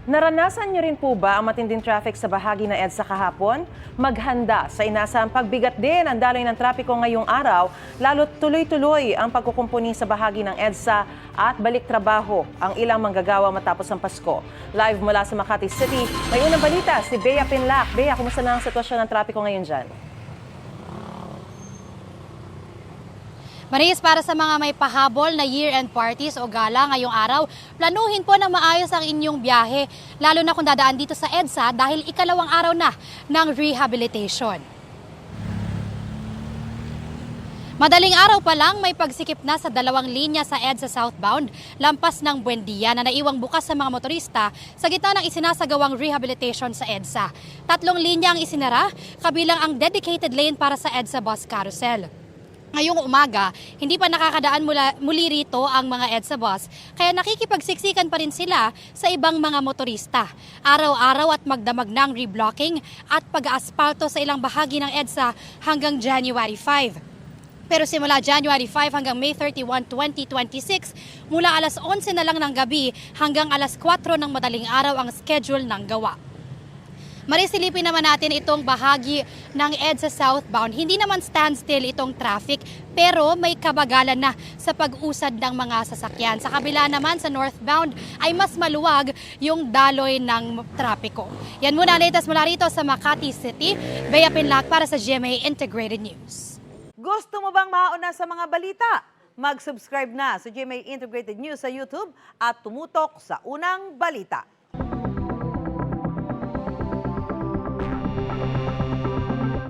Naranasan niyo rin po ba ang matinding traffic sa bahagi ng EDSA kahapon? Maghanda sa inaasahang pagbigat din ang daloy ng trapiko ngayong araw, lalo tuloy-tuloy ang pagkukumpuni sa bahagi ng EDSA at balik trabaho ang ilang manggagawa matapos ang Pasko. Live mula sa Makati City, may unang balita si Bea Pinlac. Bea, kumusta na ang sitwasyon ng trapiko ngayon dyan? Maris, para sa mga may pahabol na year-end parties o gala ngayong araw, planuhin po ng maayos ang inyong biyahe, lalo na kung dadaan dito sa EDSA dahil ikalawang araw na ng rehabilitation. Madaling araw pa lang may pagsikip na sa dalawang linya sa EDSA southbound, lampas ng Buendia na naiwang bukas sa mga motorista sa gitna ng isinasagawang rehabilitation sa EDSA. 3 linya ang isinara, kabilang ang dedicated lane para sa EDSA bus carousel. Ngayong umaga, hindi pa nakakadaan muli rito ang mga EDSA bus, kaya nakikipagsiksikan pa rin sila sa ibang mga motorista. Araw-araw at magdamag ng reblocking at pag-aaspalto sa ilang bahagi ng EDSA hanggang January 5. Pero simula January 5 hanggang May 31, 2026, mula alas 11 na lang ng gabi hanggang alas 4 ng madaling araw ang schedule ng gawa. Marisilipin naman natin itong bahagi ng EDSA southbound. Hindi naman standstill itong traffic, pero may kabagalan na sa pag-usad ng mga sasakyan. Sa kabila naman sa northbound ay mas maluwag yung daloy ng trapiko. Yan muna latest mula rito sa Makati City. Bea Pinlac para sa GMA Integrated News. Gusto mo bang mauna sa mga balita? Mag-subscribe na sa GMA Integrated News sa YouTube at tumutok sa unang balita.